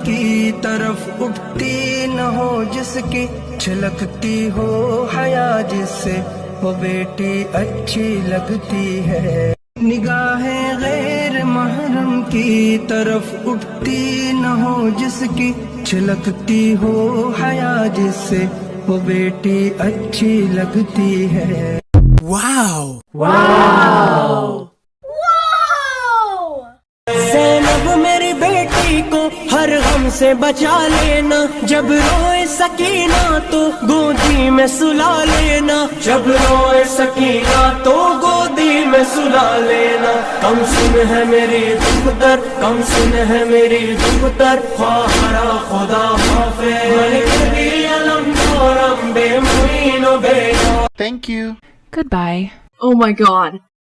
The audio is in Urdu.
کی طرف اٹھتی نہ ہو جس کی چھلکتی ہو حیا جس سے وہ بیٹی اچھی لگتی ہے. نگاہیں غیر محرم کی طرف اٹھتی نہ ہو جس کی چھلکتی ہو حیا جس سے وہ بیٹی اچھی لگتی ہے. زینب میری بیٹی کو ہر غم سے بچا لینا، جب روئے سکینہ تو گودی میں سلا لینا، جب روئے سکینہ تو گودی میں سلا لینا. کم سن ہے میری دختر، کم سن ہے میری دختر، خواہرا خدا حافظ ملک دی علم دورم بے معین و بے. Thank you. Goodbye. Oh my god.